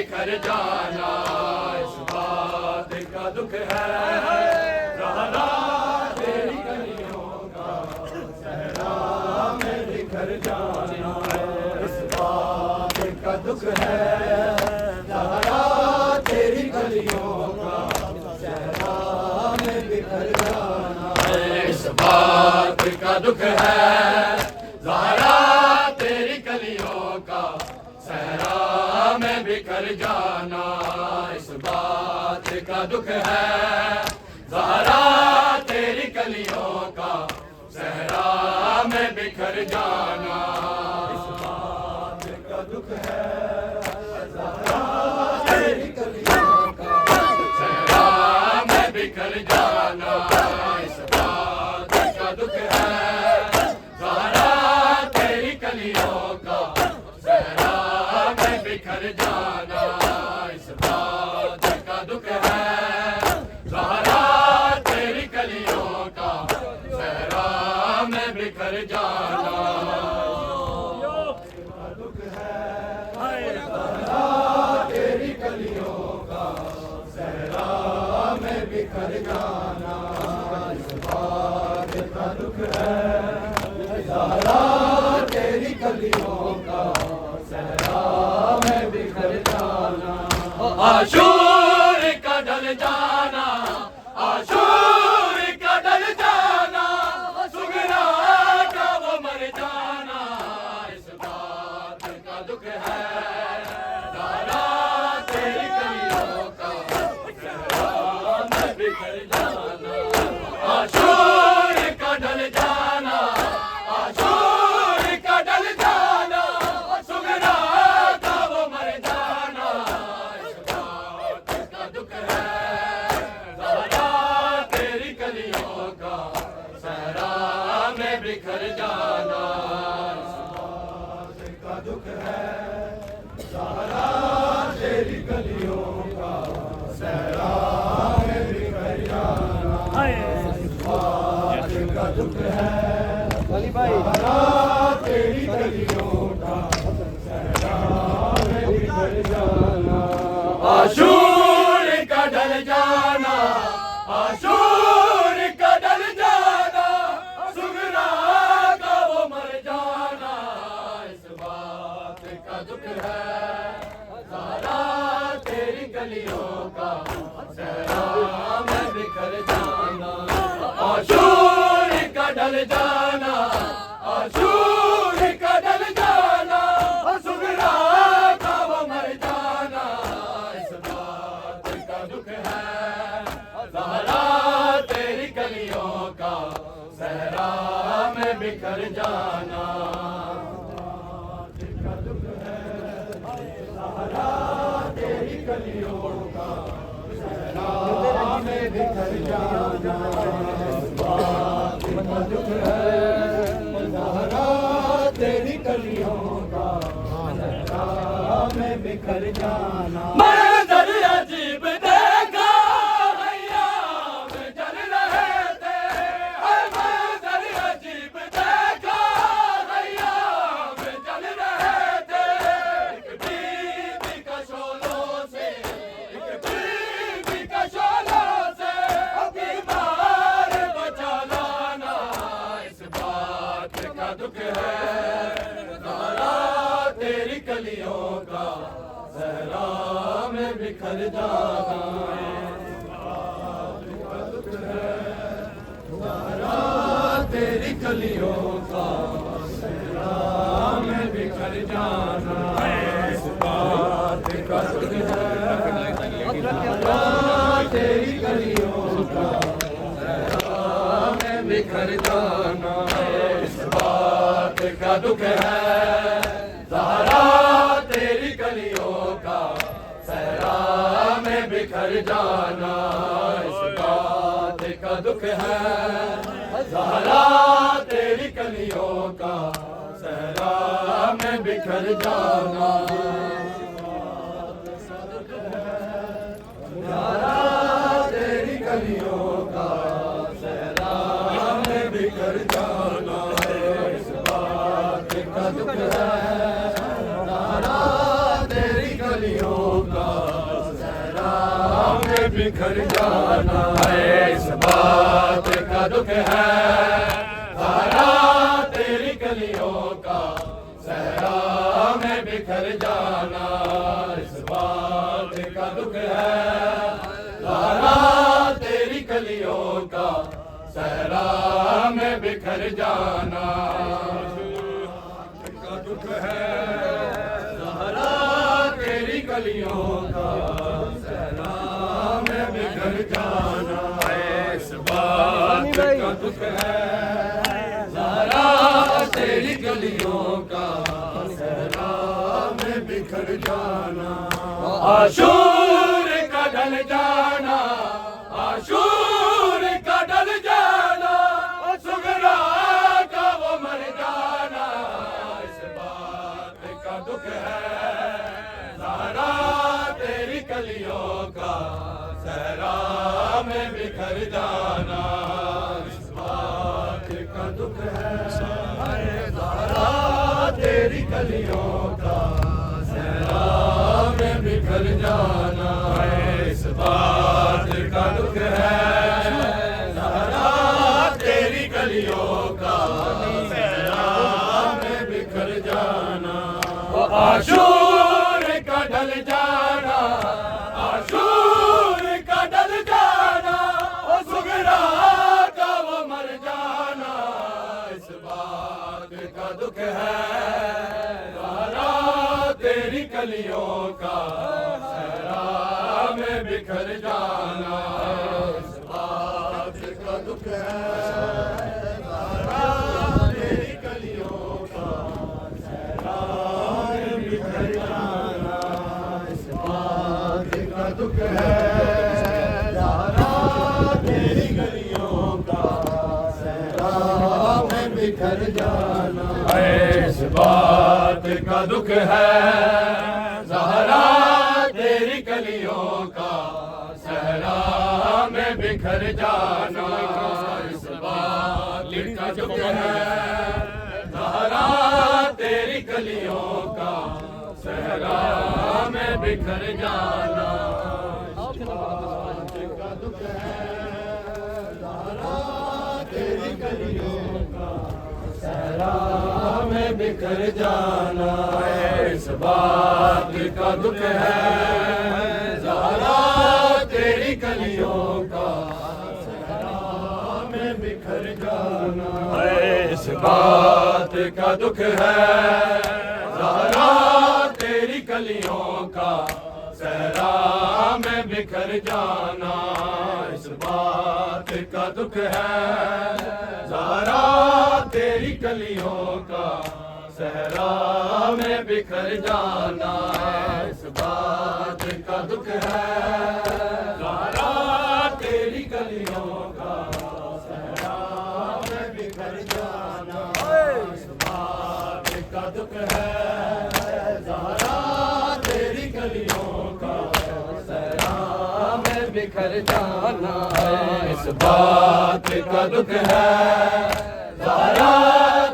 बिखर जाना इस बात का दुख है ज़हरा तेरी कलियों का सहरा में बिखर जाना इस बात का दुख है ज़हरा तेरी कलियों का सहरा में बिखर जाना इस बात का दुख है ज़हरा तेरी कलियों का सहरा में बिखर जाना इस बात का दुख है ज़हरा तेरी कलियों का सहरा में बिखर जाना इस बात का दुख है ज़हरा तेरी कलियों का सहरा में बिखर जाना इस बात का दुख है ज़हरा तेरी कलियों का सहरा में बिखर जाना इस बात का दुख है ज़हरा तेरी कलियों का सहरा में बिखर जाना दुख है ज़हरा तेरी कलियों का सहरा में बिखर जाना इस बात का दुख है ज़हरा तेरी कलियों का सहरा में बिखर जाना आशूर का ढल जाना आशूर का ढल जाना सुगरा का वो मर जाना इस बात का दुख है ज़हरा तेरी कलियों का सहरा में बिखर जाना आशूर का ढल जाना आशूर का ढल जाना सुगरा का वो मर जाना इस बात का दुख है ज़हरा तेरी कलियों का सहरा में बिखर जाना इस बात का दुख है ज़हरा तेरी कलियों का सहरा में बिखर जाना इस बात का दुख है ज़हरा तेरी कलियों का सहरा में बिखर जाना आशूर का ढल जाना आशूर का ढल जाना सुगरा का वो मर जाना इस बात का दुख है ज़हरा तेरी कलियों का सहरा में बिखर जाना आशूर का ढल जाना आशूर का ढल जाना सुगरा का वो मर जाना इस बात का दुख है ज़हरा तेरी कलियों का सहरा में बिखर जाना का दुख है ज़हरा तेरी कलियों का सहरा में बिखर जाना इस बात का दुख है ज़हरा तेरी कलियों का सहरा में बिखर जाना मंज़र अजीब देखा अय्याम जल रहे थे मंज़र अजीब देखा अय्याम जल रहे थे एक बीबी का शोलों से एक बीबी का शोलों से बीमार बचा लाना इस बात का दुख है ज़हरा तेरी कलियों का सहरा में बिखर जाना इस बात का दुख है ज़हरा तेरी कलियों का सहरा में बिखर जाना इस बात का दुख है ज़हरा तेरी कलियों का सहरा में बिखर जाना इस बात का दुख है ज़हरा तेरी कलियों का सहरा में बिखर जाना इस बात का दुख है ज़हरा तेरी कलियों का सहरा में बिखर जाना ज़हरा तेरी कलियों का सहरा में बिखर जाना इस बात का दुख है ज़हरा तेरी कलियों का बिखर जाना है, इस बात का दुख है। ज़हरा तेरी कलियों का सहरा में बिखर जाना, इस बात का दुख है। ज़हरा तेरी कलियों का सहरा में बिखर जाना का दुख है। ज़हरा तेरी कलियों का सहरा में बिखर जाना है, इस बात का दुख है। ज़हरा तेरी कलियों का सहरा में बिखर जाना, आशूर का ढल जाना, आशूर का ढल जाना, सुगरा का वो मर जाना, इस बात का दुख है। ज़हरा तेरी कलियों का सहरा में बिखर जाना, इस बात का दुख है। ज़हरा तेरी कलियों का सहरा में बिखर जाना, इस बात का दुख है। ज़हरा तेरी कलियों का सहरा में बिखर जाना, आशूर का ढल जाना, आशूर का ढल जाना, सुगरा का वो मर जाना, इस बात का दुख है। ज़हरा तेरी कलियों का सहरा में बिखर जाना, इस बात का दुख है। ज़हरा तेरी कलियों का सहरा में बिखर जाना, इस बात का दुख है। ज़हरा तेरी कलियों का सहरा में बिखर जाना, इस बात का दुख है। ज़हरा तेरी कलियों का सहरा में बिखर जाना, इस बात का दुख है। ज़हरा तेरी कलियों का सहरा में बिखर जाना, इस बात का दुख है। ज़हरा तेरी कलियों का सहरा में बिखर जाना, इस बात का दुख है। ज़हरा तेरी कलियों का सहरा में बिखर जाना, इस बात का दुख है। ज़हरा तेरी कलियों का सहरा में बिखर जाना, इस बात का दुख है। ज़हरा तेरी कलियों का सहरा में बिखर जाना, इस बात का दुख है। ज़हरा तेरी कलियों का सहरा में बिखर जाना, इस बात का दुख है। ज़हरा तेरी कलियों का सहरा में बिखर जाना, इस बात का दुख है। ज़हरा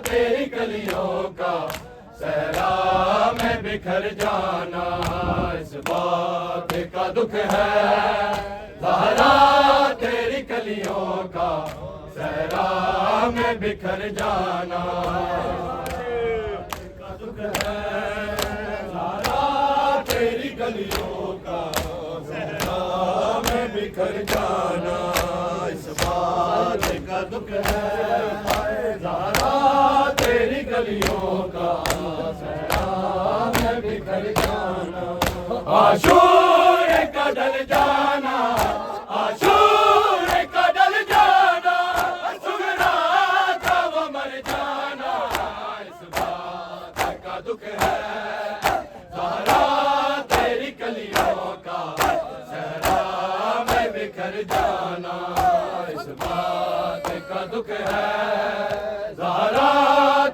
तेरी कलियों का सहरा में बिखर जाना, इस बात का दुख है। ज़हरा तेरी कलियों का सहरा में बिखर जाना, का दुख है। ज़हरा तेरी कलियों का सहरा में बिखर जाना, इस बात का दुख है। ज़हरा तेरी कलियों का सहरा में बिखर जाना, आशूर का ढल जाना, आशूर का ढल जाना, सुगरा का वो मर जाना, इस बात का दुख है। ज़हरा तेरी कलियों का सहरा में बिखर जाना, इस बात का दुख है। ज़हरा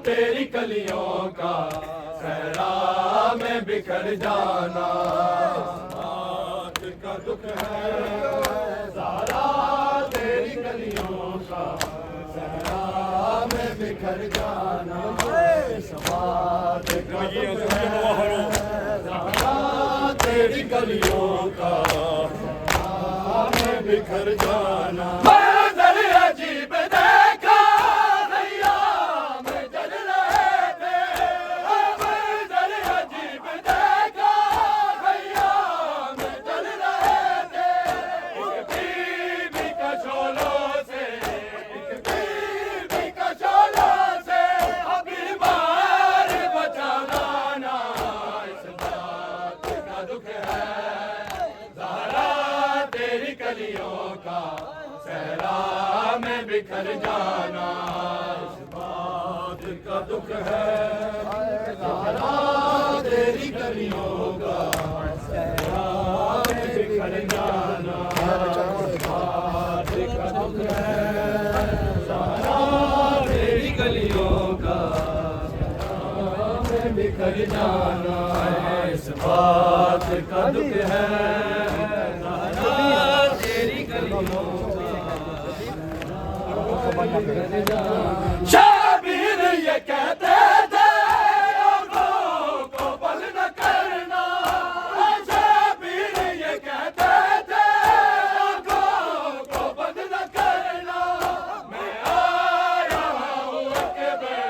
तेरी कलियों का सहरा में बिखर जाना, बात का दुख है। ज़हरा तेरी कलियों का सहरा में बिखर जाना, इस बात का दुख है। ज़हरा तेरी कलियों का बिखर जाना। मंजर अजीब देखा नैया में चल रहे थे, मंजर अजीब देखा नैया में चल रहे थे। एक बीवी का शोलों से, एक बीवी का शोलों से अभी बार बचाना ना, इस बात का दुख है ज़हरा तेरी कलियों का सहरा में बिखर जाना। इस बात का दुख है ज़हरा तेरी कलियों का सहरा में बिखर जाना। इस बात का दुख है ज़हरा तेरी कलियों का सहरा में बिखर जाना। इस बात का दुख है शाबिर ये कहते थे आँखों को बंद न करना, शाबिर ये कहते थे आँखों को बंद न करना। मैं आ रहा हूँ अकबर,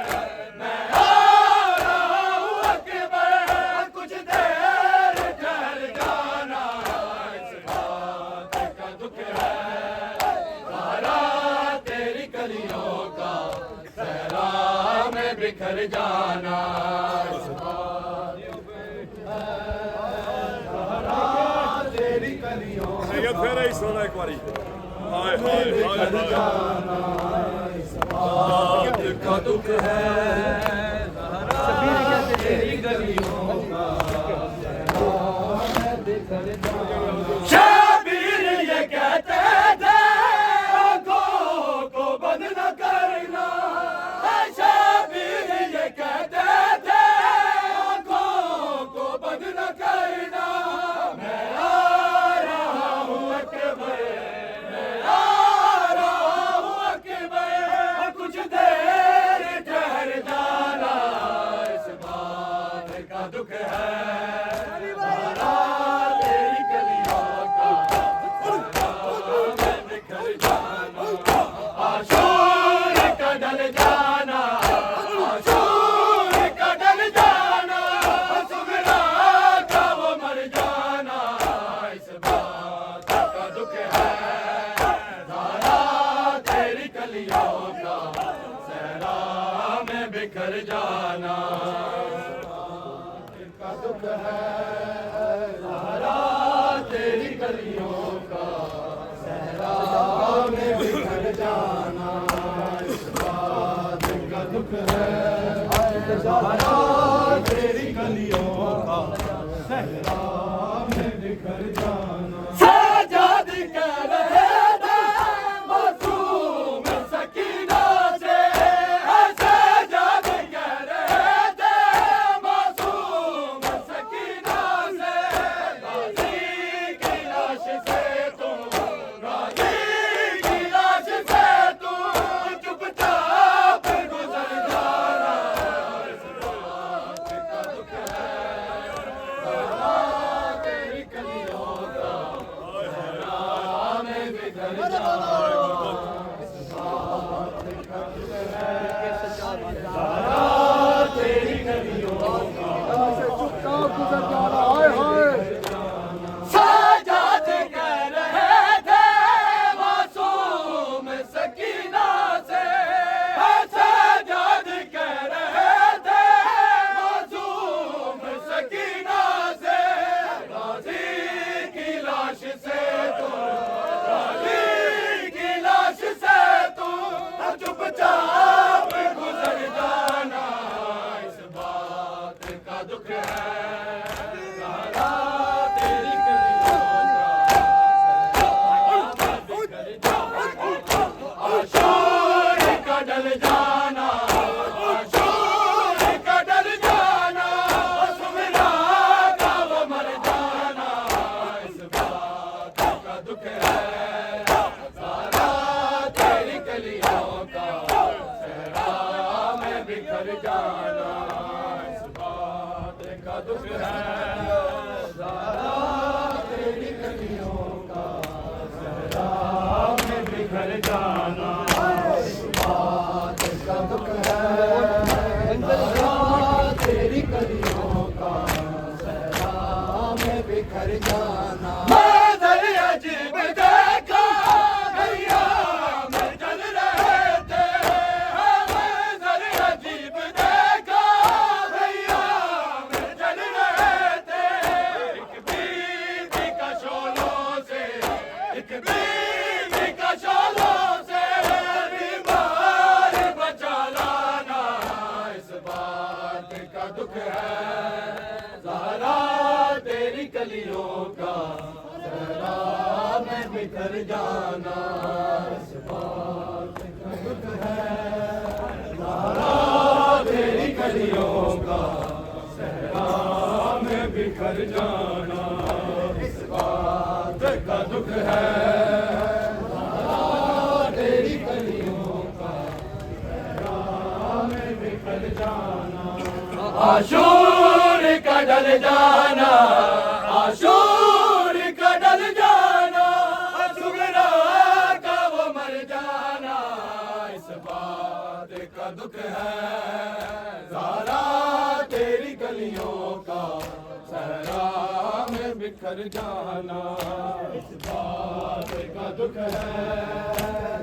मैं आ रहा हूँ अकबर, कुछ देर ठहर जाना। इस बात का दुख है ज़हरा तेरी कलियों का सहरा में बिखर जाना। इस बात ज़हरा तेरी कलियों फिर ही सुना एक बारी। हाय में बिखर जाना। इस बात का दुख है ज़हरा तेरी कलियों का सहरा में बिखर जाना। शाबिर ये कहते थे आँखों को बंद न करना, शाबिर ये कहते थे आँखों को बंद न करना। मैं आ रहा हूँ अकबर, मैं आ रहा हूँ अकबर, कुछ देर ठहर जाना। इस बात का दुख है ज़हरा तेरी कलियों का सहरा में बिखर जाना। आशूर का ढल जाना, आशूर का ढल जाना, सुगरा का वो मर जाना। इस बात का दुख है ज़हरा तेरी कलियों का सहरा में बिखर जाना। इस बात का दुख है ज़हरा तेरी कलियों का सहरा में बिखर जाना। इस बात का दुख है ज़हरा तेरी कलियों का सहरा में बिखर जाना। सजाद कह रहे थे मासूम सकीना से, सजाद कह रहे थे मासूम सकीना से, गाजी की लाश से तुम, गाजी की लाश से तुम चुपचाप गुजर जाना। इस बात का दुख है ज़हरा तेरी कलियों का सहरा में बिखर जाना। इस बात का दुख है ज़हरा तेरी कलियों का सजाद कह रहे थे मासूम सकीना से, सजाद कह रहे थे मासूम सकीना से, गाजी की लाश से तुम, गाजी की लाश से तुम चुपचाप गुजर जाना। इस बात का दुख है ज़हरा तेरी कलियों का सहरा में बिखर जाना। आशूर का ढल जाना, आशूर का ढल जाना, सुगरा का वो मर जाना। इस बात का दुख है ज़हरा तेरी कलियों का सहरा में बिखर जाना। इस बात का दुख है ज़हरा तेरी कलियों का सहरा जाना, इस बात का दुख है ज़हरा तेरी कलियों का, ज़हरा में बिखर जाना। मंज़र अजीब देखा भैया मैं जल रहे थे, मंज़र अजीब देखा भैया मैं जल रहे थे। एक बीवी का शोलों से, एक बीवी का शोलों से बीमार बचा लाना, इस बात का दुख है ज़हरा तेरी कलियों का, ज़हरा में बिखर जाना, इस बात का दुख है ज़हरा तेरी कलियों का, ज़हरा में बिखर जाना, इस बात का दुख है ज़हरा तेरी कलियों का, ज़हरा में बिखर जाना। आशूर का डल जाना, आशूर का डल जाना, सुगरा का वो मर जाना, इस बात का दुख है ज़हरा तेरी गलियों का, ज़हरा में बिखर जाना, इस बात का दुख है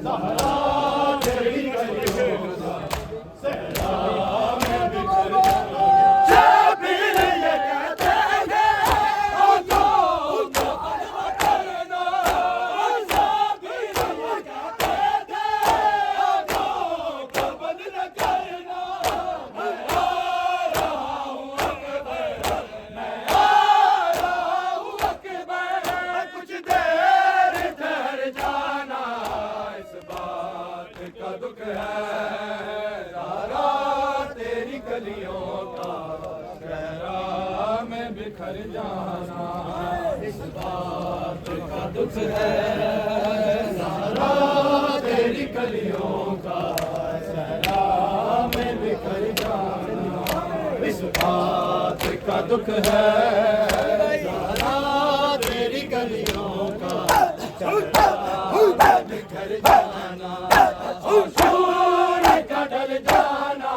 ज़हरा तेरी गलियों का, ज़हरा में बिखर जाना। शाबिर ये कहते हैं ओ तो करना, शाबिर ये कहते हैं ओ तो बदल करना। मैं आ रहा हूँ अकबर, मैं आ रहा हूँ अकबर, कुछ देर ठहर जाना, इस बात का दुख है ज़हरा तेरी गलियों का, ज़हरा में बिखर जाना, इस बात का दुख है ज़हरा तेरी गलियों का, ज़हरा में बिखर जाना, इस बात का दुख है ज़हरा तेरी गलियों का, ज़हरा में बिखर जाना। आशूर का डल जाना,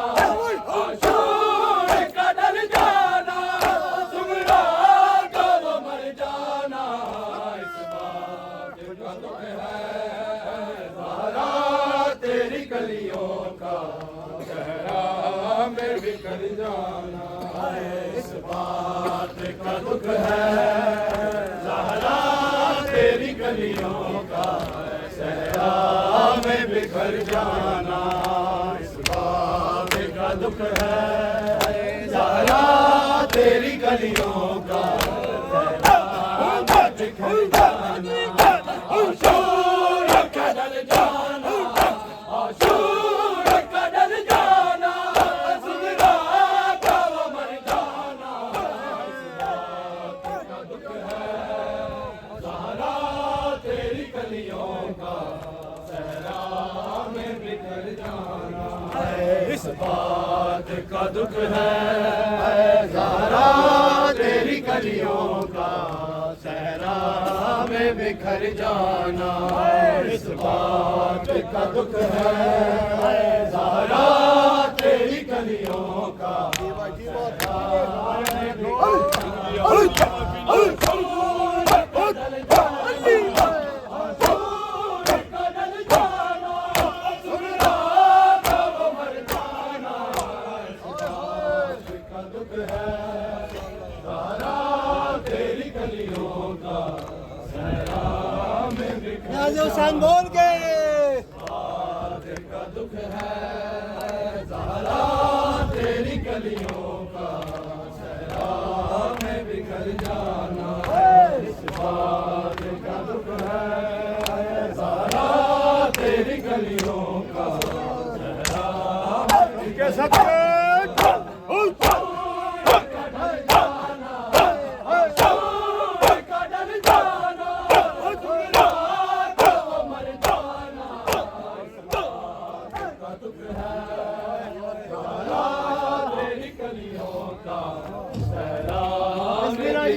आशूर का डल जाना, सुगरा का वो मर जाना, इस बात का दुख है ज़हरा तेरी गलियों का, ज़हरा में बिखर जाना, इस बात का दुख है ज़हरा तेरी गलियों का, ज़हरा में बिखर जाना, इस बात का दुख है ज़हरा तेरी गलियों का, ज़हरा में बिखर जाना। आशूर का डल जाना, आशूर का डल जाना, सुगरा का वो मर जाना, इस बात का दुख है ज़हरा तेरी गलियों का, ज़हरा में बिखर जाना, इस बात का दुख है ज़हरा तेरी गलियों का, ज़हरा में बिखर जाना, इस बात का दुख है ज़हरा तेरी गलियों का, हुसैन बोल के का दुख है ज़हरा तेरी गलियों का, ज़हरा में बिखर जाना, इस बात का दुख है ज़हरा तेरी गलियों का, ज़हरा में बिखर जाना।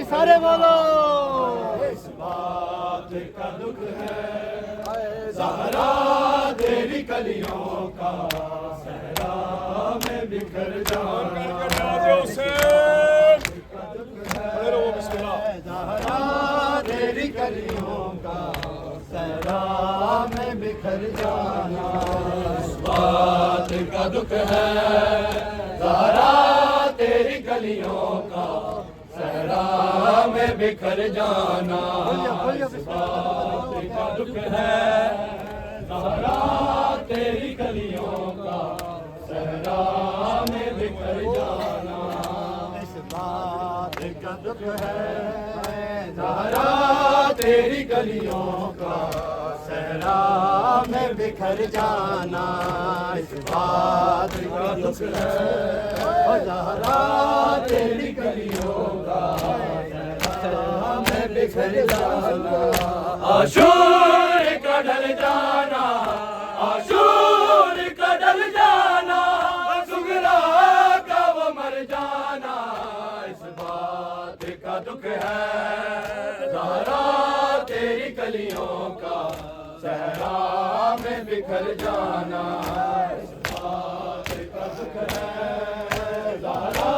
सारे बोलो इस बात का दुख है ज़हरा कलियों का सहरा में बिखर जाना ज़हरा तेरी कलियों का सहरा में बिखर जाना इस बात का दुख है ज़हरा तेरी कलियों का सहरा में बिखर जाना इस बात का दुख है ज़हरा तेरी कलियों का सहरा में बिखर जाना इस बात का दुख है ज़हरा तेरी कलियों का सहरा में बिखर जाना इस बात का दुख है ज़हरा तेरी कलियों का सहरा में बिखर जाना आशूर का ढल जाना आशूर का ढल जाना सुगरा का वो मर जाना इस बात का दुख है ज़हरा तेरी कलियों का सहरा में बिखर जाना इस बात का दुख है ज़हरा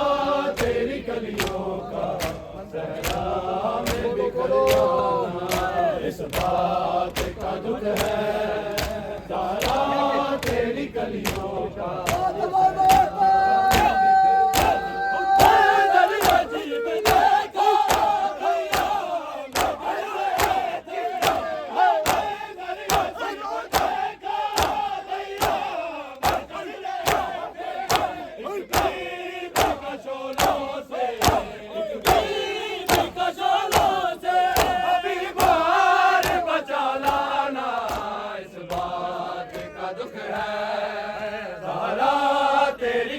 तेरी कलियों का सहरा में बिखर जाना इस बात का दुख है ज़हरा तेरी कलियों का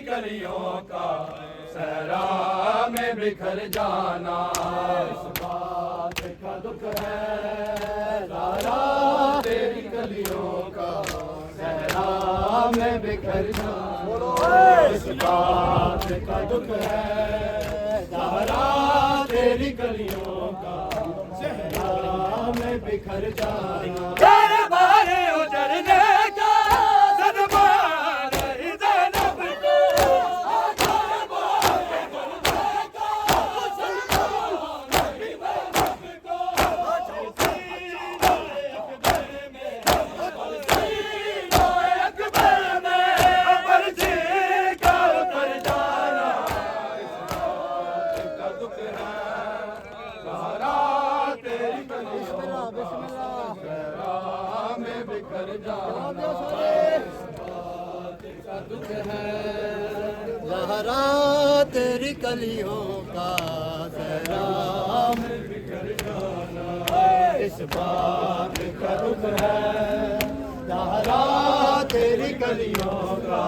कलियों का सहरा में बिखर जाना इस बात का दुख है ज़हरा तेरी कलियों का सहरा में बिखर जाना इस बात का दुख है ज़हरा तेरी कलियों का सहरा में बिखर जाना दरबारे उजड़ने का सदमा ज़हरा तेरी कलियों का सहरा में बिखर जाना इस बात का दुख है ज़हरा तेरी कलियों का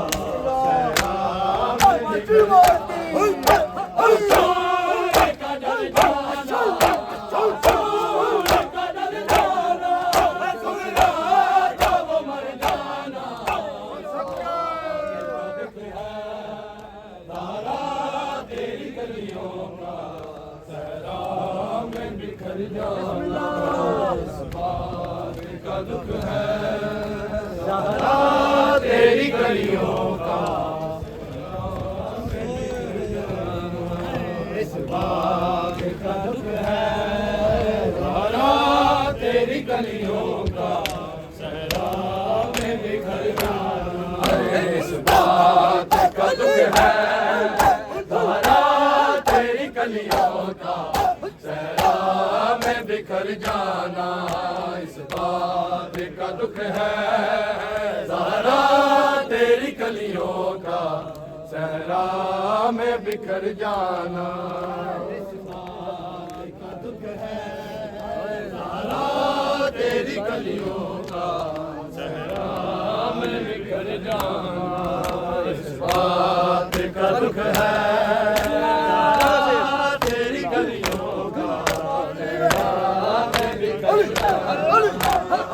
सहरा में बिखर दुख है ज़हरा तेरी कलियों का इस बात का दुख है ज़हरा तेरी कलियों का सहरा में बिखर जाना इस बात का दुख है ज़हरा तेरी कलियों का सहरा में बिखर जाना इस बात का दुख है ज़हरा तेरी कलियों का सहरा में बिखर जाना इस बात का दुख है ज़हरा तेरी कलियों का सहरा में बिखर जाना इस बात का दुख है तेरी कलियों का सहरा में बिखर जाना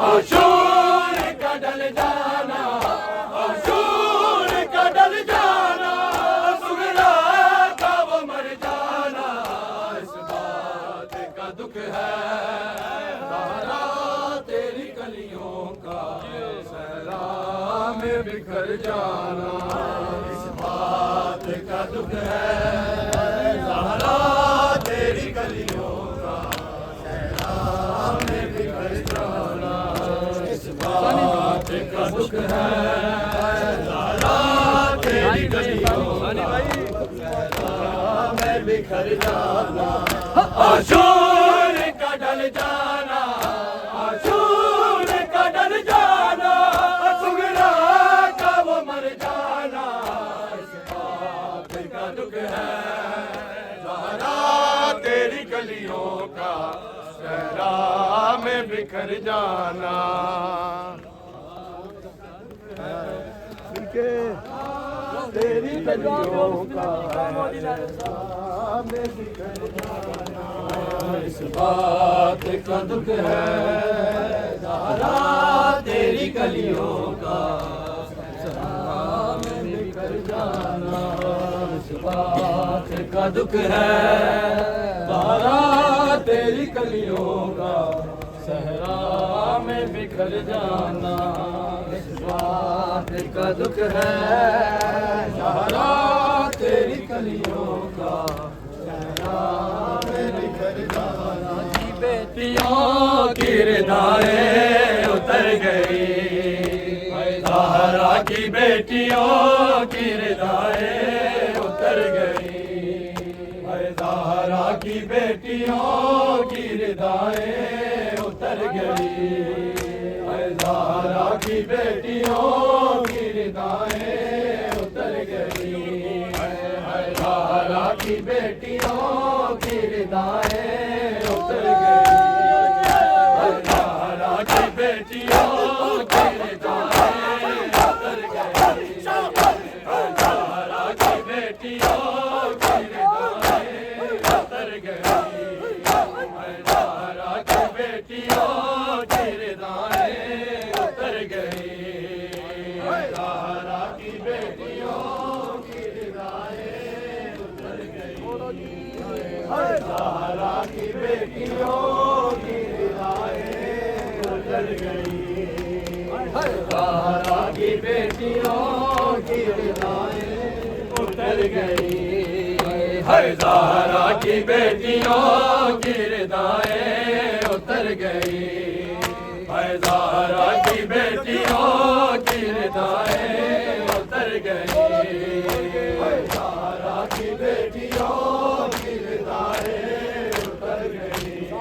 आशूर का ढल जाना आशूर का ढल जाना सुगरा का वो मर जाना इस बात का दुख है ज़हरा तेरी कलियों का सहरा में बिखर जाना इस बात का दुख है ज़हरा तेरी गलियों का सहरा में बिखर जाना इस बात का दुख है ज़हरा तेरी गलियों का सहरा में बिखर जाना आशूर का ढल जाना आशूर का ढल जाना सुगरा का वो मर जाना इस बात का दुख है ज़हरा तेरी गलियों का सहरा में बिखर जाना तेरी गलियों का में बिखर जाना इस बात का दुख है ज़हरा तेरी गलियों का सहरा में बिखर जाना इस बात का दुख है ज़हरा तेरी गलियों का सहरा में बिखर जाना इस बात का दुख है ज़हरा तेरी गलियों का सहरा में बिखर जाना की बेटियों की रिदाएं उतर गई ज़हरा की बेटियों की रिदाएं उतर गई ज़हरा की बेटियों की रिदाएं उतर गई ज़हरा की बेटियों की रिदाएं उतर गई ज़हरा की बेटियों की रिदाएं उतर गई ज़हरा की बेटियों की रिदाएं उतर गई ज़हरा की बेटियों की रिदाएं उतर गई ज़हरा की बेटियों की रिदाएं उतर गई ज़हरा की बेटियों की रिदाएं उतर गई ज़हरा की बेटियों की रिदाएं उतर गई ज़हरा की बेटियों की रिदाएं उतर गई ज़हरा की बेटियों की रिदाएं उतर गई ज़हरा की बेटियों की रिदाएं उतर गई ज़हरा की बेटियों की रिदाएं उतर गई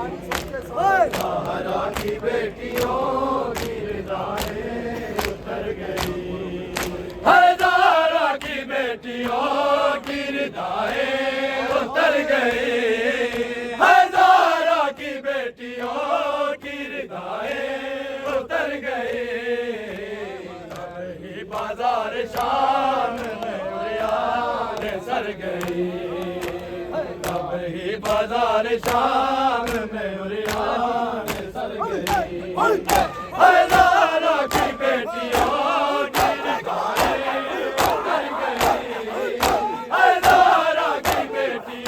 ज़हरा की बेटियों की रिदाएं उतर गई ज़हरा की बेटियों की रिदाएं उतर गई ज़हरा की बेटियों की रिदाएं उतर गई बाजार शाम में उड़ियान सर गई तब ही बाजार शाम में उड़ियान सर गई ज़हरा की बेटियों की रिदाएं उतर गई ज़हरा की बेटियों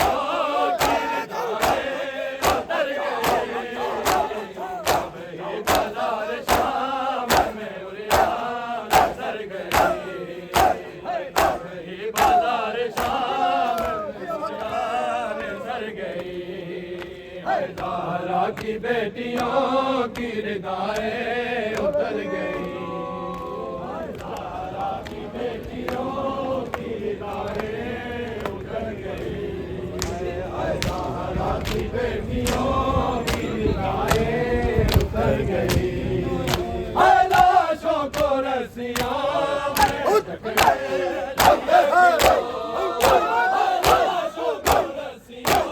की रिदाएं उतर गई तब ही बाजार शाम में उड़ियान सर गई तब ही बाजार शाम में उड़ियान सर गई ज़हरा की बेटियों की रिदाएं उतर गई ज़हरा की बेटियों की रिदाएं उतर गई ज़हरा की बेटियों की रिदाएं उतर गई लाशों को रस्सियों में जकड़े लाशों को रस्सियों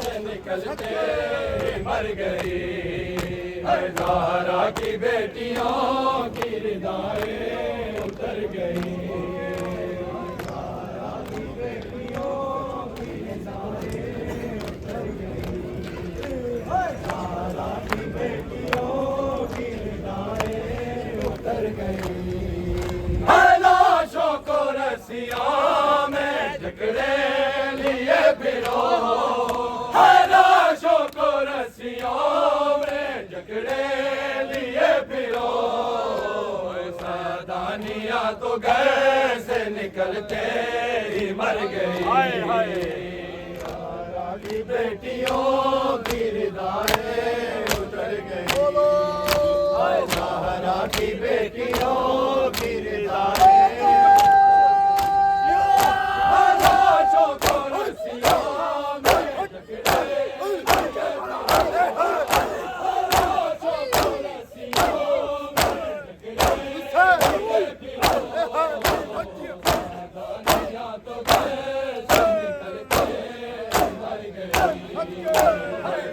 में निकलते मर गई ज़हरा की बेटियों की रिदाएं उतर गई ज़हरा की बेटियों की रिदाएं उतर गई ज़हरा की बेटियों की रिदाएं उतर गई लाशों को रस रस्सियों में जकड़े लिए फिरो, है लाशों को रस्सियों में जकड़े लिए फिरो। सैदानिया तो घर से निकलते ही मर गई। की बेटियों की रिदाएं उतर गई, ज़हरा की बेटियों की रिदाएं लाशों को रस्सियों में जकड़े, लाशों को रस्सियों में जकड़े तो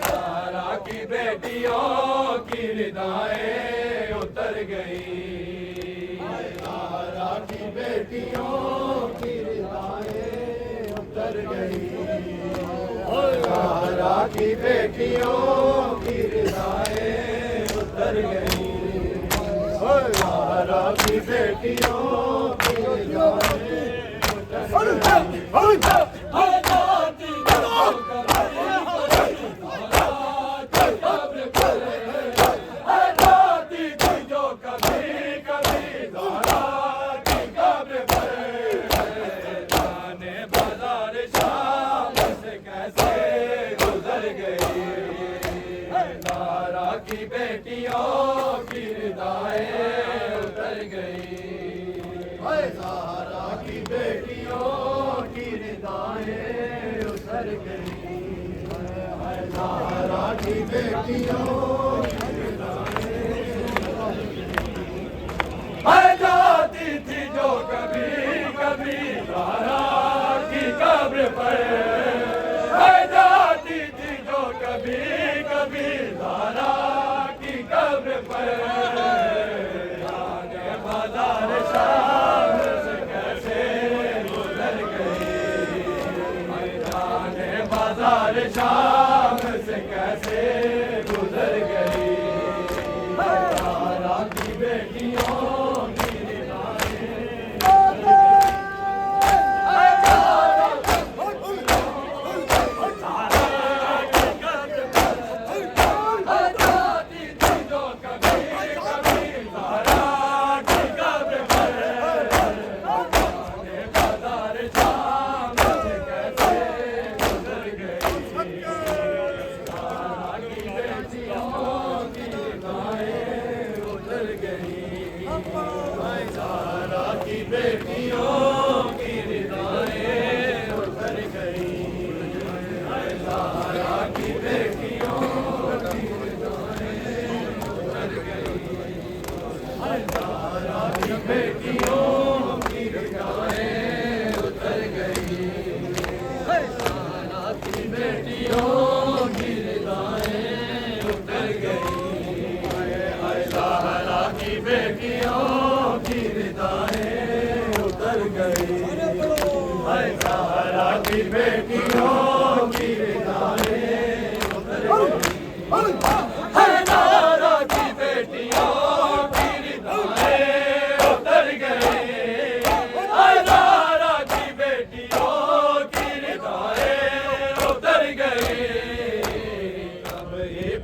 ज़हरा की बेटियों की रिदाएं उतर गई, ज़हरा की बेटियों की रिदाएं उतर गई, ज़हरा की बेटियों की रिदाएं उतर गई, ज़हरा की बेटियों की रिदाएं उतर जाती थी जो कभी कभी ज़हरा की कब्र पर, जाती थी जो कभी कभी ज़हरा की कब्र पर, जाने बाजार शाम से कैसे गुजर गई, जाने बाजार शाम से कैसे गुजर गई, ज़हरा की बेटियों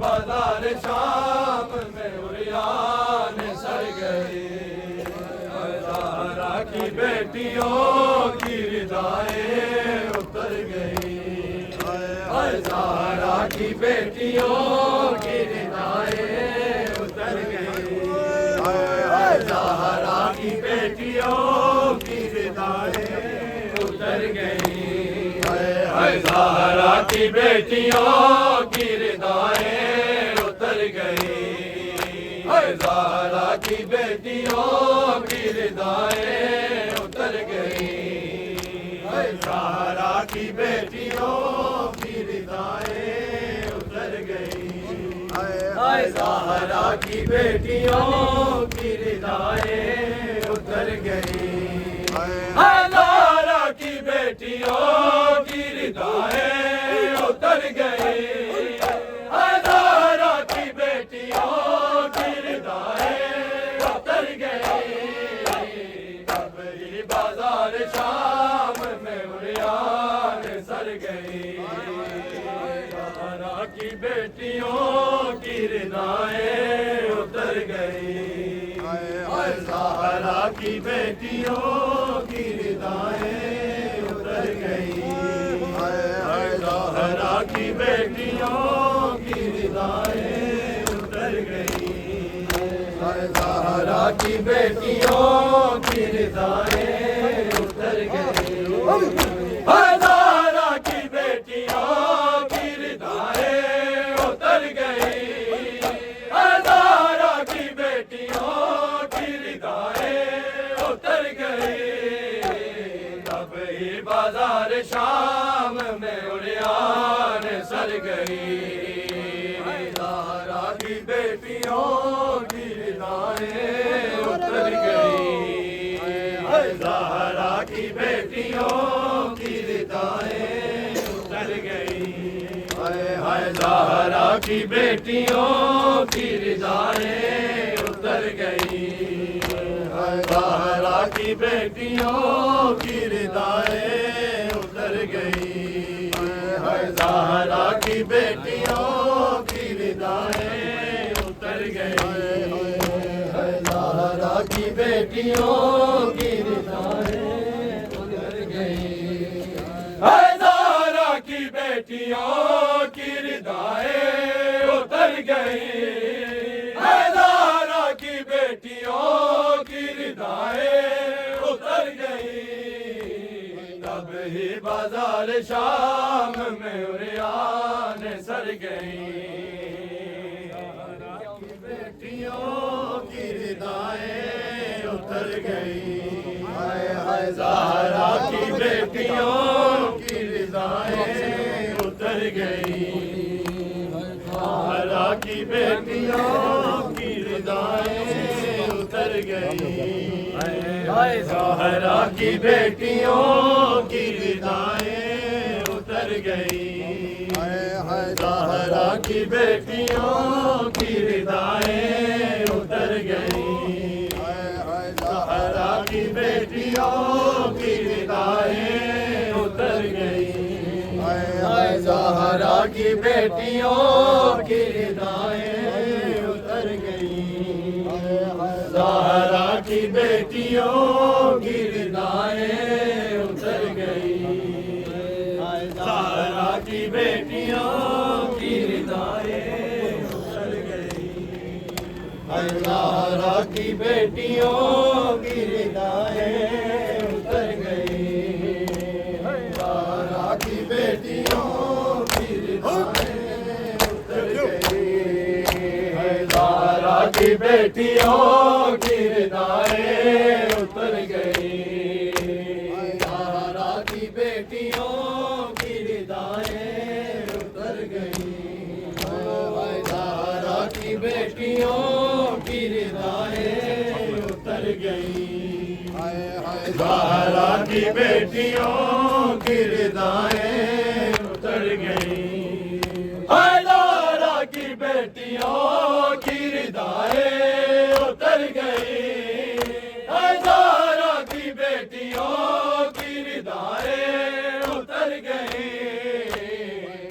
बाजार शाम में उरियान सर गए, ज़हरा की बेटियों की रिदाएं उतर गई, ज़हरा की बेटियों की रिदाएं उतर गई, ज़हरा की बेटियों की रिदाएं उतर गई, ज़हरा की बेटियों की रिदाएं उतर गई, ज़हरा की बेटियों की रिदाएं उतर गई, ज़हरा की बेटियों की रिदाएं उतर गई, ज़हरा की बेटियों की रिदाएं उतर गई, ज़हरा की बेटियों की रिदाएं उतर गई, ज़हरा की बेटियों की रिदाएं उतर गई, कब ही बाजार शाम में उड़ियान सर गई ज़हरा की बेटियों की रिदाएं उतर गई ज़हरा की बेटियों की रिदाएं उतर गई ज़हरा की बेटियों की रिदाएं उतर गई ज़हरा की बेटियों की रिदाएं उतर गई ज़हरा की बेटियों की रिदाएं उतर गई ज़हरा की बेटियों की रिदाएं उतर गई तब ही बाजार शाम में उड़ियान सर गई ज़हरा की बेटियों की रिदाएं उतर गई ज़हरा की बेटियों की रिदाएं उतर गई हाय ज़हरा की बेटियों की रिदाएं उतर गई ज़हरा की बेटियों की रिदाएं उतर गई ज़हरा की बेटियों की रिदाएं उतर गई ज़हरा की बेटियों की रिदाएं उतर गई ज़हरा की बेटियों की रिदाएं उतर गई ज़हरा की बेटियों की रिदाएं उतर गई तब ही बाजार शाम में उड़ियान सर गई बेटियों की रिदाएं उतर गई हाय ज़हरा की बेटियों की रिदाएं उतर गई ज़हरा की बेटियों की रिदाएं उतर गई ज़हरा की बेटियों की रिदाएं उतर गई ज़हरा की बेटियों की रिदाएं उतर गई ज़हरा की बेटियों की रिदाएं उतर गई ज़हरा की बेटियों की रिदाएं उतर गई ज़हरा की बेटियों की रिदाएं उतर गई ज़हरा की बेटियों की रिदाएं उतर गई ज़हरा की बेटियों की रिदाएं उतर गई ज़हरा की बेटियों की रिदाएं उतर गई ज़हरा की बेटियों की रिदाएं उतर गई ज़हरा की बेटियों की रिदाएं उतर गई ज़हरा की बेटियों की रिदाएं उतर गई ज़हरा की बेटियों की रिदाएं उतर गई ज़हरा की बेटियों की रिदाएं उतर गई ज़हरा की बेटियों की रिदाएं उतर गई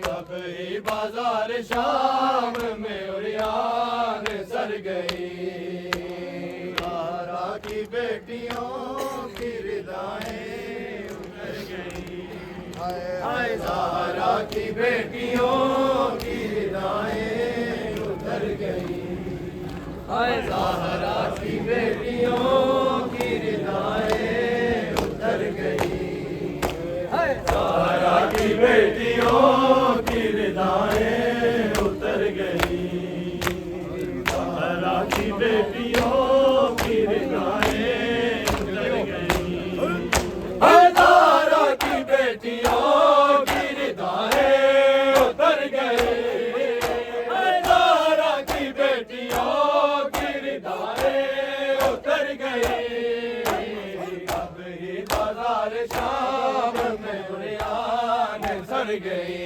तब ही बाजार शाम में उड़ियान सर गई ज़हरा की बेटियों की रिदाएं उतर गई ज़हरा की बेटियों की रिदाएं उतर गई ज़हरा की बेटियों की रिदाएं उतर गई ज़हरा की बेटियों की रिदाएं उतर गई ज़हरा की बेटियों की रिदाएं उतर गई ज़हरा की बेटियों की रिदाएं उतर गई ज़हरा की बेटियों की रिदाएं उतर गई अब ही बाजार शाम में उड़ियान सर गई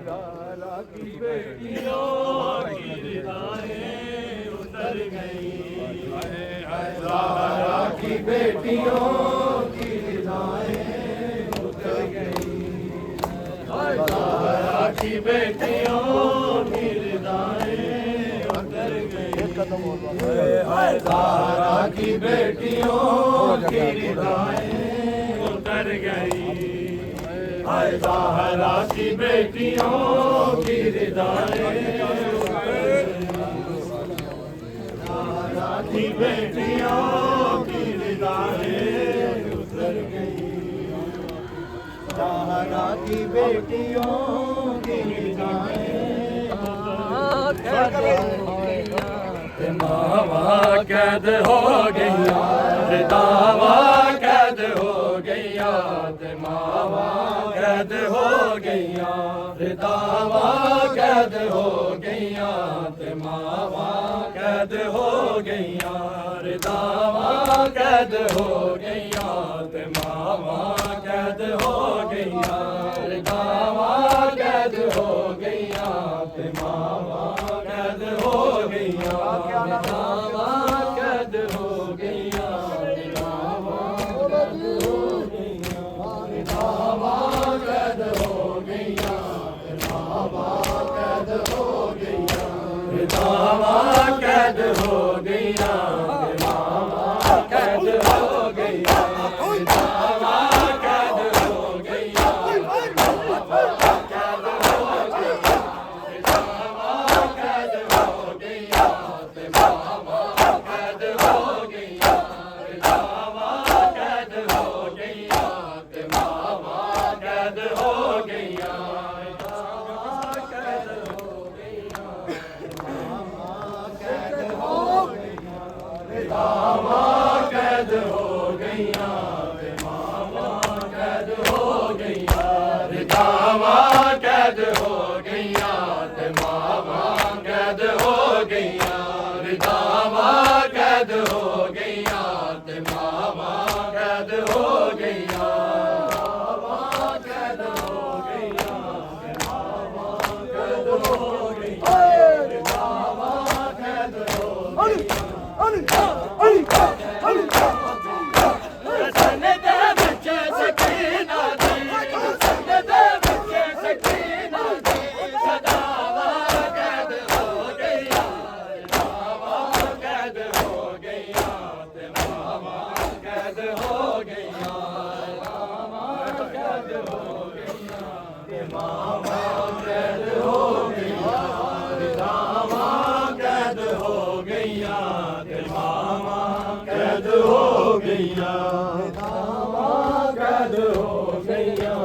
ज़हरा की बेटियों की रिदाएं उतर गई ज़हरा की बेटियों की निगाहें उतर गई, ज़हरा की बेटियों की निगाहें उतर गई, ज़हरा की बेटियों की निगाहें उतर गई, ज़हरा की बेटियों की निगाहें की बेटियों की निगाहें उतर गई, ज़हरा की बेटियों की निगाहें मावा कैद हो गईया, दावा कैद हो गईया, मावा कैद हो गईया, दावा कैद हो गईया, मावा कैद हो गईया, दावा कैद हो गईया, मावा कैद हो गईया, दावा कैद हो गईया, मावा कैद हो गईया, दावा कैद हो गईया, दावा कैद हो गईया, दावा कैद हो गईया, दावा कैद हो गईया, दावा कैद हो गईया, दावा कैद हो गईया, दावा कैद हो गईया, मावा कैद हो गईया, दावा कैद हो गईया, मावा कैद हो गईया, दावा कैद हो गईया, मावा कैद हो गईया, दावा कैद हो गईया। रसन दे विच सकीना दी, रसन दे विच सकीना दी, सदावा कैद हो गईया, दावा कैद हो गईया, ते मावा कैद हो गईया, दावा कैद हो गईया, ते मावा कैद हो गईया, दावा कैद हो गईया, ते मावा कैद हो गईया, दावा कैद हो गईया,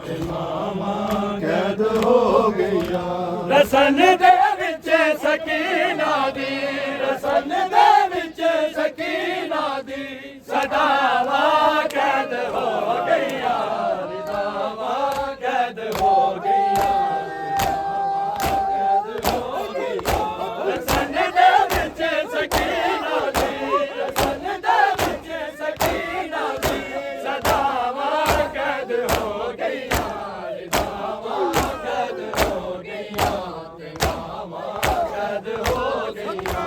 ते मावा कैद हो गईया। रसन दे विच सकीना दी, रसन दे विच सकीना दी, सदावा कैद हो गईया, दावा कैद हो गईया, कैद हो गईया। रसन दे विच सकीना दी, रसन दे विच सकीना दी, सदावा कैद हो गईया, दावा कैद हो गईया, ते मावा कैद हो गईया,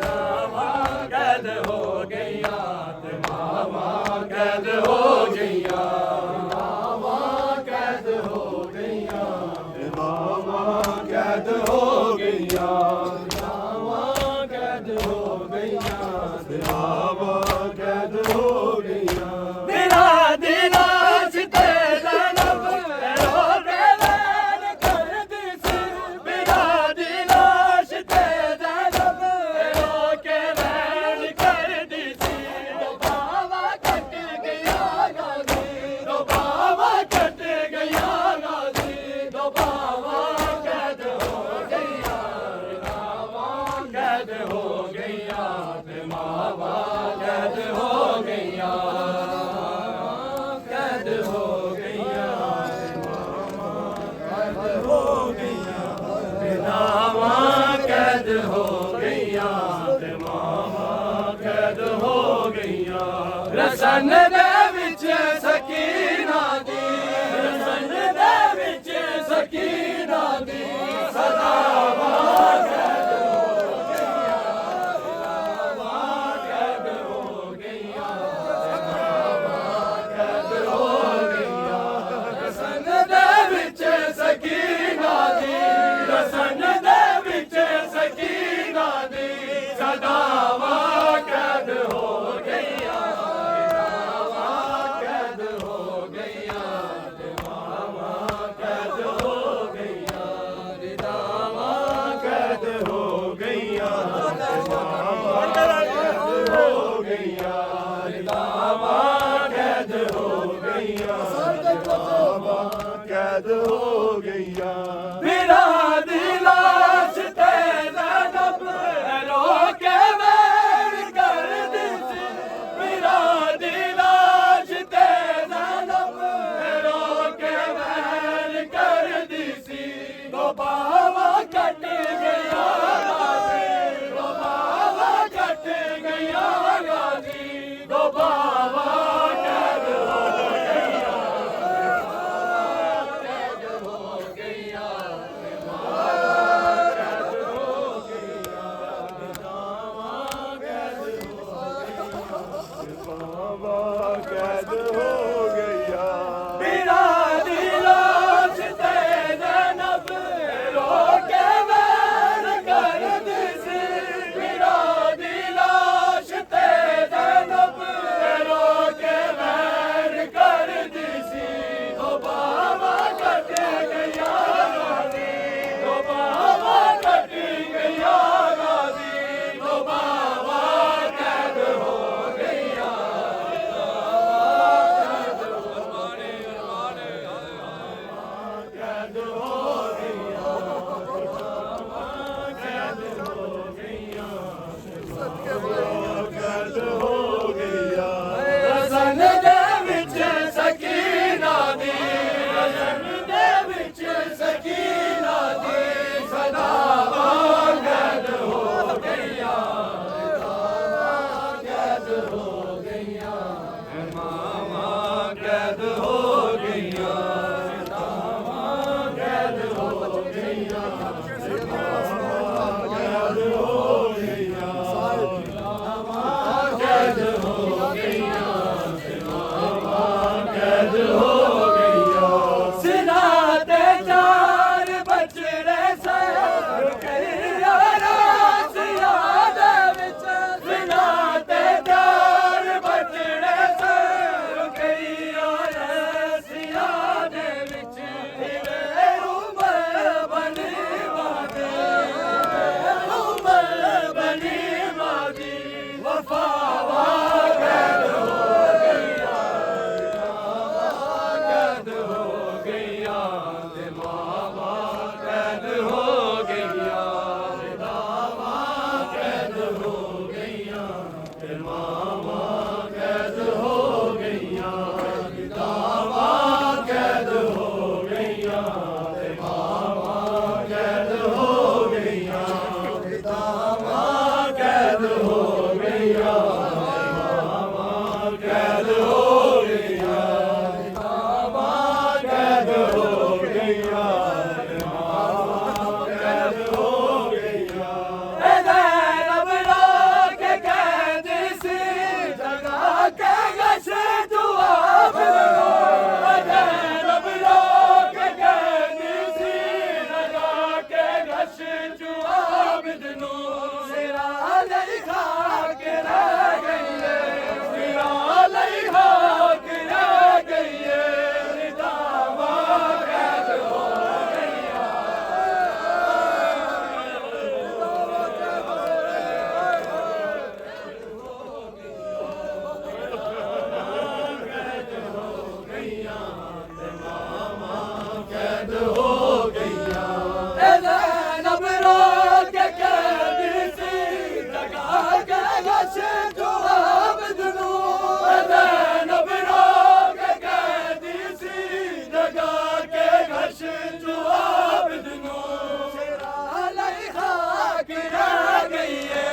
दावा कैद हो गईया, ते मावा कैद हो गईया, दावा कैद हो गईया, ते मावा कैद हो गईया, दावा कैद हो गईया, ते मावा कैद हो गईया। मेरा दिल आशिते ज़नब रो के वैन कर दी सी, मेरा दिल आशिते ज़नब रो के वैन कर दी सी, दो बावा कट गया गाजी, दो बावा कट गया गाजी, दो बावा कैद हो गईया, दावा कैद हो गईया, ते मावा कैद हो गईया, कैद हो गईया, ते मावा कैद हो गईया, दावा कैद हो गईया, ते मावा कैद हो गईया। रसन दे विच सकीना दी, रसन दे विच सकीना दी, सदावा कैद हो गईया, दावा कैद हो ਗਈਆਂ ਮਾਵਾਂ ਕੈਦ ਹੋ ਗਈਆਂ ਵੀਰਾਂ ਦੀ ਲਾਸ਼ ਤੇ ਜ਼ੈਨਬ ਰੋ ਕੇ ਵੈਰ ਕਰਦੀ ਸੀ ਵੀਰਾਂ ਦੀ ਲਾਸ਼ ਤੇ ਜ਼ੈਨਬ ਰੋ ਕੇ ਵੈਰ ਕਰਦੀ ਸੀ ਦੋ ਬਾਹਾਂ ਕੱਟ ਗਈਆਂ ਗਾਜ਼ੀ ਦੋ ਬਾਹਾਂ ਕੱਟ ਗਈਆਂ ਗਾਜ਼ੀ ਦੋ ਬਾਹਾਂ ਕੈਦ ਹੋ ਗਈਆਂ ਮਾਵਾਂ ਕੈਦ ਹੋ ਗਈਆਂ ਵੀਰਾਂ ਦੀ ਲਾਸ਼ ਤੇ ਜ਼ੈਨਬ ਰੋ ਕੇ ਵੈਰ ਕਰਦੀ ਸੀ ਵੀਰਾਂ ਦੀ ਲਾਸ਼ ਤੇ ਜ਼ੈਨਬ ਰੋ ਕੇ ਵੈਰ ਕਰਦੀ ਸੀ ਦੋ ਬਾਹਾਂ ਕੱਟ ਗਈਆਂ ਗਾਜ਼ੀ ਦੋ ਬਾਹਾਂ ਕੱਟ ਗਈਆਂ ਗਾਜ਼ੀ ਦੋ ਬਾਹਾਂ ਕੈਦ ਹੋ ਗਈਆਂ ਕੈਦ ਹੋ ਗਈਆਂ ਰਜ਼ਨ ਦੇ ਵਿੱਚ ਸਕੀਨਾ ਦੀ ਰਜ਼ਨ ਦੇ ਵਿੱਚ ਸਕੀਨਾ ਦੀ ਸਦਾਵਾਂ ਕੈਦ ਹੋ ਗਈਆਂ ਕੈਦ ਹੋ ਗਈਆਂ ਮਾਵਾਂ ਕੈਦ ਹੋ ਗਈਆਂ ਸਦਾਵਾਂ ਕੈਦ ਹੋ ਗਈਆਂ ਸਿਨਾ ਤੇ ਚਾਰ ਬਚੜੇ ਸੇ ਕਈਆ ਰਾਸੀਆਂ ਦੇ ਵਿੱਚ ਸਿਨਾ ਤੇ ਚਾਰ ਬਚੜੇ ਸੇ ਕਈਆ ਰਾਸੀਆਂ ਦੇ ਵਿੱਚ ਹਿਰੇ ਉਮਰ ਬਣੀ ਮਾਦੀ ਉਮਰ ਬਣੀ ਮਾਦੀ ਵਫਾਵਾ ਕੈਦ ਹੋ ਗਈਆਂ ਕੈਦ ਹੋ ਗਈਆਂ ਤੇ ਮਾਵਾਂ ਕੈਦ ਹੋ ਗਈਆਂ ਦਾਵਾਂ ਕੈਦ ਹੋ ਗਈਆਂ ਤੇ ਮਾਵਾਂ ਕੈਦ ਹੋ ਗਈਆਂ ਦਾਵਾਂ ਕੈਦ ਹੋ ਗਈਆਂ ਤੇ ਮਾਵਾਂ ਕੈਦ ਹੋ ਗਈਆਂ ਦਾਵਾਂ ਕੈਦ ਹੋ ਗਈਆਂ ਮਾਵਾਂ ਕੈਦ ਹੋ ਗਈਆਂ ਮਾਵਾਂ ਕੈਦ ਹੋ ਗਈਆਂ ਮਾਵਾਂ ਕੈਦ ਹੋ ਗਈਆਂ ਇਹ ਜ਼ੈਨਬ ਰੋ ਕੇ ਕਹਿੰਦੀ ਸੀ ਜਗਾ ਕੇ ਗਸ਼ ਜਵਾਬ ਦਿਓ ਜ਼ੈਨਬ ਰੋ ਕੇ ਕਹਿੰਦੀ ਸੀ ਜਗਾ ਕੇ ਗਸ਼ ਜਵਾਬ ਦਿਓ ਸਿਰਾ ਲਈ ਖਾ ਕੇ ਰਹਿ ਗਈ ਏ ਸਿਰਾ ਲਈ ਖਾ ਕੇ ਰਹਿ ਗਈ ਏ ਦਾਵਾ ਕੈਦ ਹੋ ਗਈਆਂ ਕੈਦ ਹੋ ਗਈਆਂ ਇਹ ਜ਼ੈਨਬ ਰੋ ਕੇ ਕਹਿੰਦੀ ਸੀ ਜਗਾ ਕੇ ਗਸ਼ ਜਵਾਬ ਦਿਓ ਇਹ ਜ਼ੈਨਬ ਰੋ ਕੇ ਕਹਿੰਦੀ ਸੀ ਜਗਾ ਕੇ ਗਸ਼ ਜਵਾਬ ਦਿਓ ਸਿਰਾ ਲਈ ਖਾ ਕੇ ਰਹਿ ਗਈ ਏ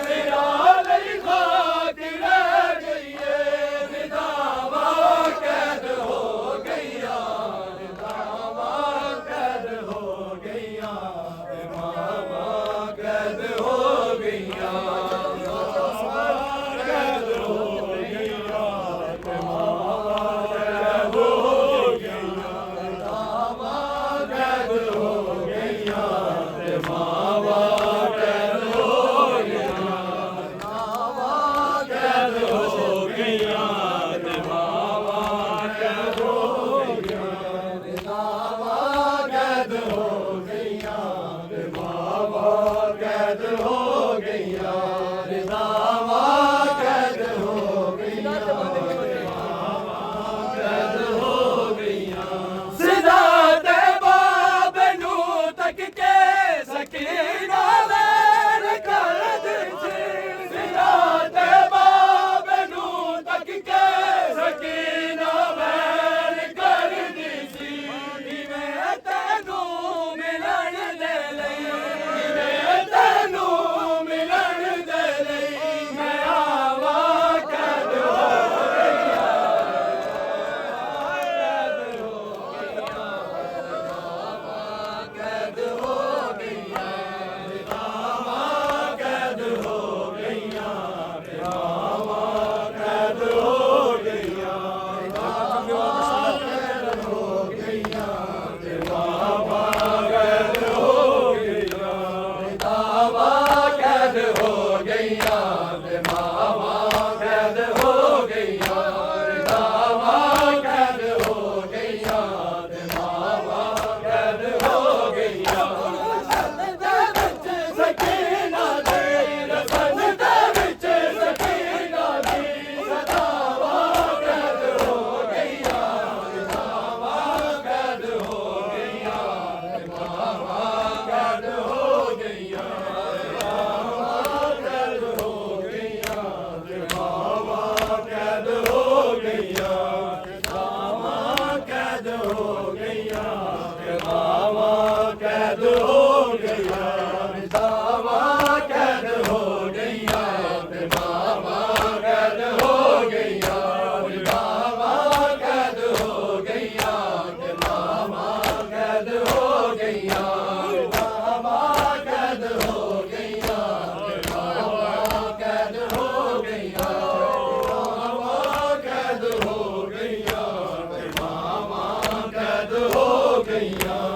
ਸਿਰਾ ਲਈ ਖਾ ਕੇ ਰਹਿ ਗਈ ਏ ਨਿਦਾਵਾ ਕੈਦ ਹੋ ਗਈਆਂ ਨਿਦਾਵਾ ਕੈਦ ਹੋ ਗਈਆਂ ਤੇ ਮਾਵਾਂ ਕੈਦ ਹੋ ਗਈਆਂ ਕੈਦ ਹੋ ਗਈਆਂ ਤੇ ਮਾਵਾਂ ਕੈਦ ਹੋ ਗਈਆਂ ਦਾਵਾਂ ਕੈਦ ਹੋ ਗਈਆਂ ਤੇ ਮਾਵਾਂ ਕੈਦ ਹੋ ਗਈਆਂ ਦਾਵਾਂ ਕੈਦ ਹੋ ਗਈਆਂ ਤੇ ਮਾਵਾਂ ਕੈਦ ਹੋ ਗਈਆਂ ਦਾਵਾਂ ਕੈਦ ਹੋ ਗਈਆਂ ਤੇ ਮਾਵਾਂ ਕੈਦ ਹੋ ਗਈਆਂ ਦਾਵਾਂ ਕੈਦ ਹੋ ਗਈਆਂ ਕੈਦ गईया